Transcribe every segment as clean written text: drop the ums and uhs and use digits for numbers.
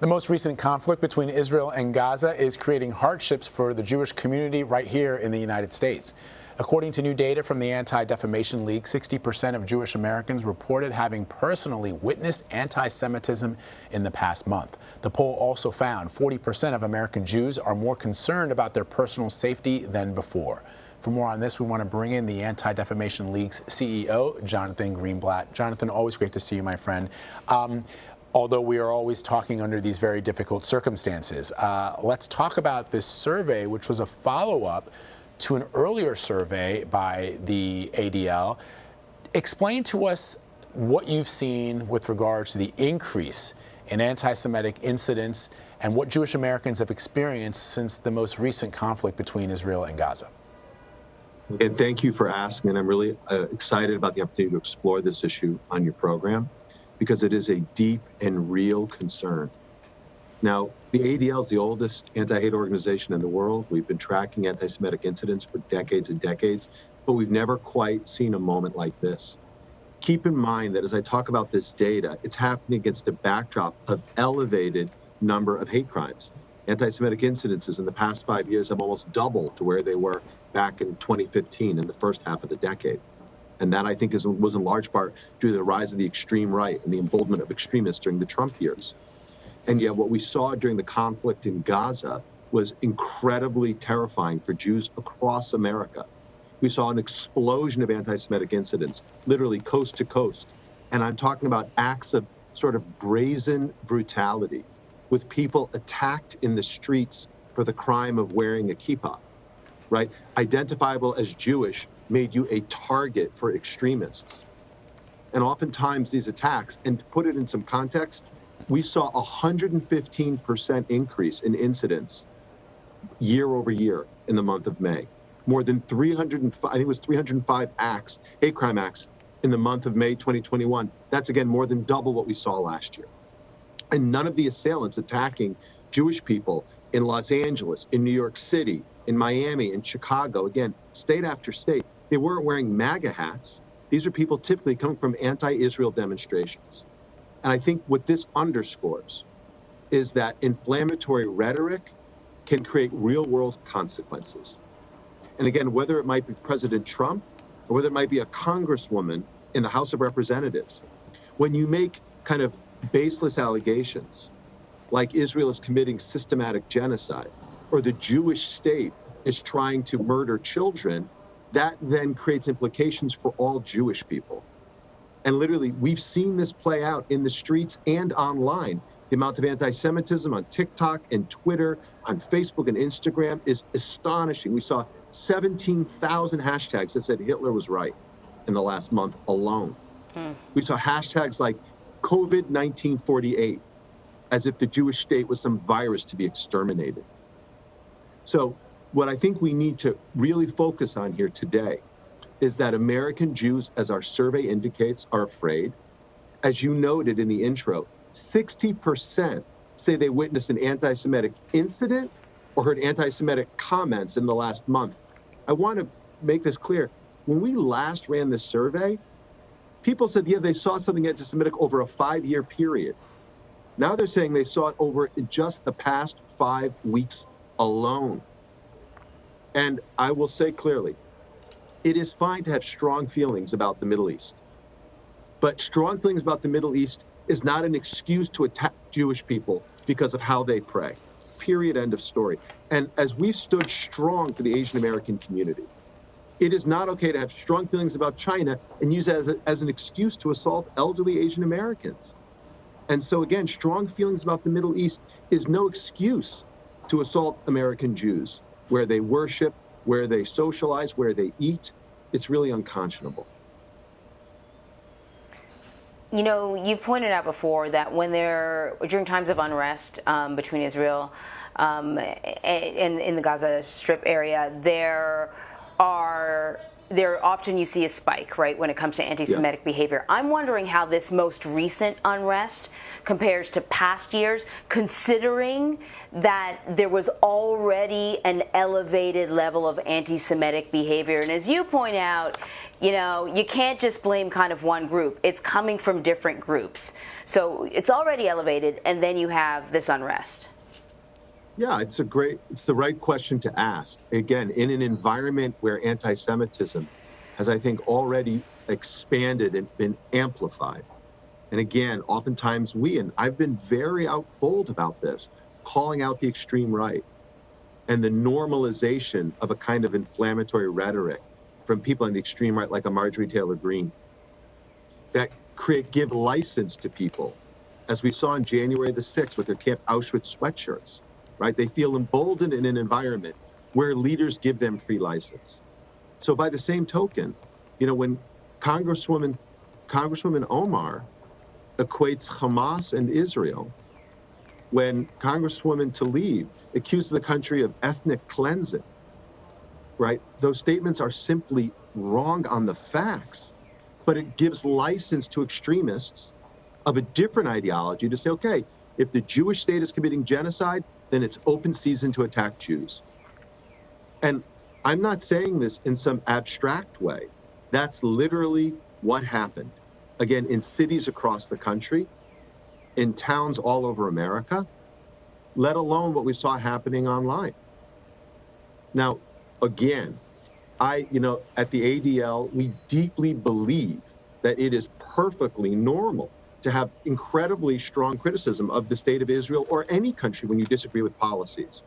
The most recent conflict between Israel and Gaza is creating hardships for the Jewish community right here in the United States. According to new data from the Anti-Defamation League, 60% of Jewish Americans reported having personally witnessed anti-Semitism in the past month. The poll also found 40% of American Jews are more concerned about their personal safety than before. For more on this, we want to bring in the Anti-Defamation League's CEO, Jonathan Greenblatt. Jonathan, always great to see you, my friend. Although we are always talking under these very difficult circumstances. Let's talk about this survey, which was a follow-up to an earlier survey by the ADL. Explain to us what you've seen with regards to the increase in anti-Semitic incidents and what Jewish Americans have experienced since the most recent conflict between Israel and Gaza. And thank you for asking. And I'm really excited about the opportunity to explore this issue on your program, because it is a deep and real concern. Now, the ADL is the oldest anti-hate organization in the world. We've been tracking anti-Semitic incidents for decades and decades, but we've never quite seen a moment like this. Keep in mind that as I talk about this data, it's happening against a backdrop of elevated number of hate crimes. Anti-Semitic incidences in the past 5 years have almost doubled to where they were back in 2015 in the first half of the decade. And that, I think, was in large part due to the rise of the extreme right and the emboldenment of extremists during the Trump years. And yet what we saw during the conflict in Gaza was incredibly terrifying for Jews across America. We saw an explosion of anti-Semitic incidents, literally coast to coast. And I'm talking about acts of sort of brazen brutality, with people attacked in the streets for the crime of wearing a kippah, right? Identifiable as Jewish made you a target for extremists. And oftentimes these attacks, and to put it in some context, we saw a 115% increase in incidents year over year in the month of May. More than 305, I think it was 305 acts, hate crime acts in the month of May 2021. That's again more than double what we saw last year. And none of the assailants attacking Jewish people in Los Angeles, in New York City, in Miami, in Chicago, again, state after state, they weren't wearing MAGA hats. These are people typically coming from anti-Israel demonstrations. And I think what this underscores is that inflammatory rhetoric can create real-world consequences. And again, whether it might be President Trump or whether it might be a congresswoman in the House of Representatives, when you make kind of baseless allegations like Israel is committing systematic genocide or the Jewish state is trying to murder children, that then creates implications for all Jewish people. And literally, we've seen this play out in the streets and online. The amount of anti-Semitism on TikTok and Twitter, on Facebook and Instagram is astonishing. We saw 17,000 hashtags that said Hitler was right in the last month alone. We saw hashtags like COVID-1948, as if the Jewish state was some virus to be exterminated. So what I think we need to really focus on here today is that American Jews, as our survey indicates, are afraid. As you noted in the intro, 60% say they witnessed an anti-Semitic incident or heard anti-Semitic comments in the last month. I want to make this clear. When we last ran this survey, people said, yeah, they saw something anti-Semitic over a 5-year period. Now they're saying they saw it over just the past 5 weeks alone. And I will say clearly, it is fine to have strong feelings about the Middle East. But strong feelings about the Middle East is not an excuse to attack Jewish people because of how they pray. Period, end of story. And as we've stood strong for the Asian American community, it is not okay to have strong feelings about China and use it as an excuse to assault elderly Asian Americans. And so again, strong feelings about the Middle East is no excuse to assault American Jews, where they worship, where they socialize, where they eat. It's really unconscionable. You know, you've pointed out before that during times of unrest between Israel and in the Gaza Strip area, there are often you see a spike, right, when it comes to anti-Semitic behavior. I'm wondering how this most recent unrest compares to past years, considering that there was already an elevated level of anti-Semitic behavior. And as you point out, you can't just blame kind of one group. It's coming from different groups. So it's already elevated, and then you have this unrest. Yeah, it's the right question to ask. Again, in an environment where anti-Semitism has, I think, already expanded and been amplified. And again, oftentimes and I've been very bold about this, calling out the extreme right and the normalization of a kind of inflammatory rhetoric from people on the extreme right, like a Marjorie Taylor Greene, that give license to people, as we saw on January the 6th with their Camp Auschwitz sweatshirts. Right? They feel emboldened in an environment where leaders give them free license. So by the same token, when Congresswoman Omar equates Hamas and Israel, when Congresswoman Tlaib accuses the country of ethnic cleansing, right? Those statements are simply wrong on the facts, but it gives license to extremists of a different ideology to say, okay, if the Jewish state is committing genocide, then it's open season to attack Jews. And I'm not saying this in some abstract way. That's literally what happened. Again, in cities across the country, in towns all over America, let alone what we saw happening online. Now, again, at the ADL, we deeply believe that it is perfectly normal to have incredibly strong criticism of the state of Israel or any country when you disagree with policies.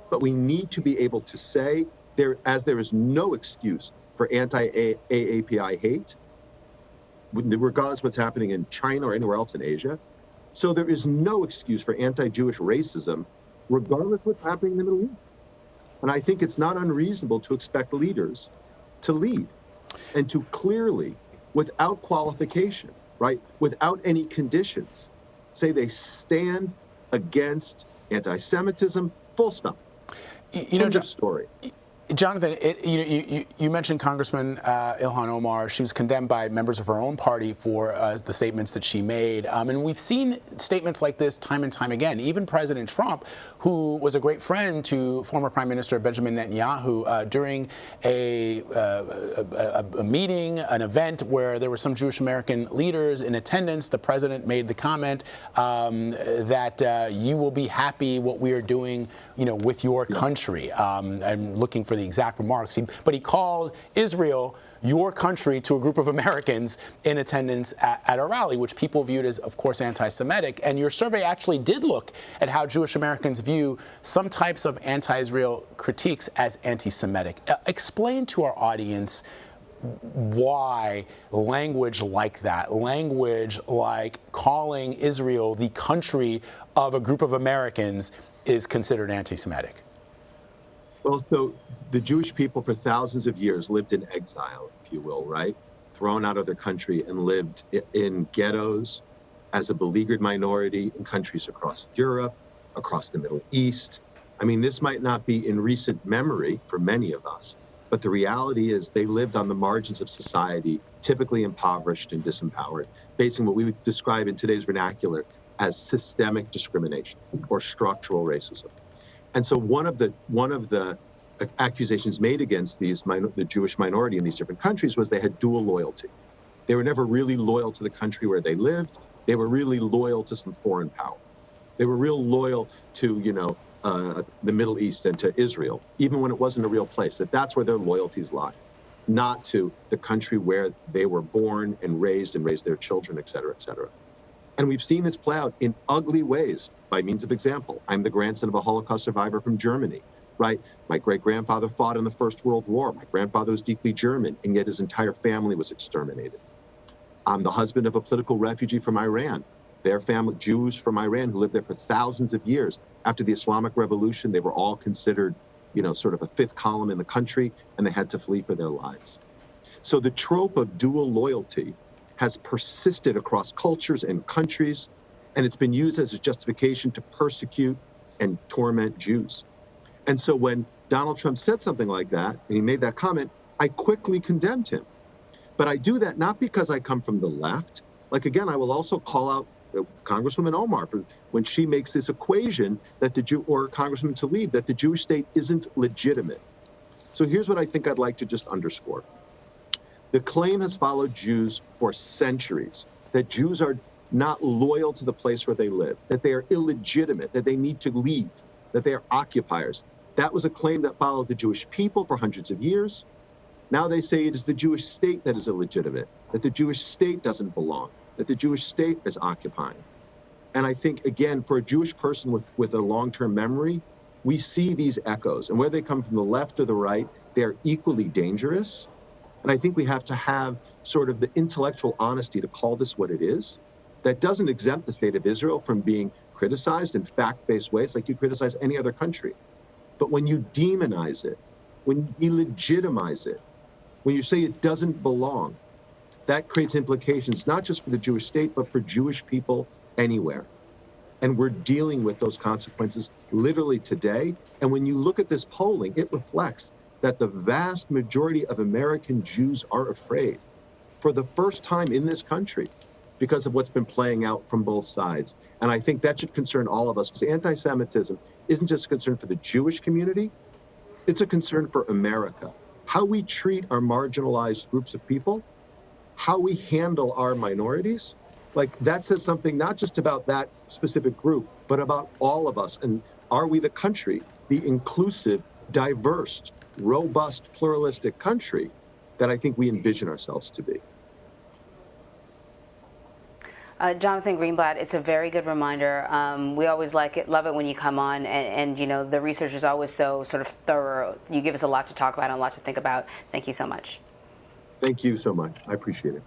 But we need to be able to say, there is no excuse for anti-AAPI hate, regardless of what's happening in China or anywhere else in Asia. So there is no excuse for anti-Jewish racism, regardless of what's happening in the Middle East. And I think it's not unreasonable to expect leaders to lead and to clearly, without qualification, right, without any conditions, say they stand against anti-Semitism, full stop. End of story. Jonathan, you mentioned Congressman Ilhan Omar. She was condemned by members of her own party for the statements that she made. And we've seen statements like this time and time again. Even President Trump, who was a great friend to former Prime Minister Benjamin Netanyahu, during a meeting, an event where there were some Jewish American leaders in attendance, the president made the comment that you will be happy what we are doing, with your country. I'm looking for the exact remarks, but he called Israel your country to a group of Americans in attendance at a rally, which people viewed as, of course, anti-Semitic. And your survey actually did look at how Jewish Americans view some types of anti-Israel critiques as anti-Semitic. Explain to our audience why language like that, language like calling Israel the country of a group of Americans, is considered anti-Semitic. Well, so the Jewish people for thousands of years lived in exile, if you will, right? Thrown out of their country and lived in ghettos as a beleaguered minority in countries across Europe, across the Middle East. I mean, this might not be in recent memory for many of us, but the reality is they lived on the margins of society, typically impoverished and disempowered, facing what we would describe in today's vernacular as systemic discrimination or structural racism. And so one of the accusations made against the Jewish minority in these different countries was they had dual loyalty. They were never really loyal to the country where they lived. They were really loyal to some foreign power. They were real loyal to, the Middle East and to Israel, even when it wasn't a real place. That's where their loyalties lie, not to the country where they were born and raised their children, et cetera, et cetera. And we've seen this play out in ugly ways. By means of example, I'm the grandson of a Holocaust survivor from Germany, right? My great-grandfather fought in the First World War. My grandfather was deeply German, and yet his entire family was exterminated. I'm the husband of a political refugee from Iran. Their family, Jews from Iran who lived there for thousands of years. After the Islamic Revolution, they were all considered, sort of a fifth column in the country, and they had to flee for their lives. So the trope of dual loyalty has persisted across cultures and countries, and it's been used as a justification to persecute and torment Jews. And so when Donald Trump said something like that, and he made that comment, I quickly condemned him. But I do that not because I come from the left. Like, again, I will also call out Congresswoman Omar for when she makes this equation that or Congressman Tlaib, that the Jewish state isn't legitimate. So here's what I think I'd like to just underscore. The claim has followed Jews for centuries, that Jews are not loyal to the place where they live, that they are illegitimate, that they need to leave, that they are occupiers. That was a claim that followed the Jewish people for hundreds of years. Now they say it is the Jewish state that is illegitimate, that the Jewish state doesn't belong, that the Jewish state is occupying. And I think, again, for a Jewish person with a long-term memory, we see these echoes. And whether they come from the left or the right, they're equally dangerous. And I think we have to have sort of the intellectual honesty to call this what it is. That doesn't exempt the state of Israel from being criticized in fact-based ways like you criticize any other country. But when you demonize it, when you delegitimize it, when you say it doesn't belong, that creates implications not just for the Jewish state, but for Jewish people anywhere. And we're dealing with those consequences literally today. And when you look at this polling, it reflects that the vast majority of American Jews are afraid for the first time in this country because of what's been playing out from both sides. And I think that should concern all of us, because anti-Semitism isn't just a concern for the Jewish community, it's a concern for America. How we treat our marginalized groups of people, how we handle our minorities, like that says something not just about that specific group, but about all of us. And are we the country, the inclusive, diverse, robust, pluralistic country that I think we envision ourselves to be? Jonathan Greenblatt, it's a very good reminder. We always love it when you come on, and you know, the research is always so sort of thorough. You give us a lot to talk about and a lot to think about. Thank you so much. Thank you so much. I appreciate it.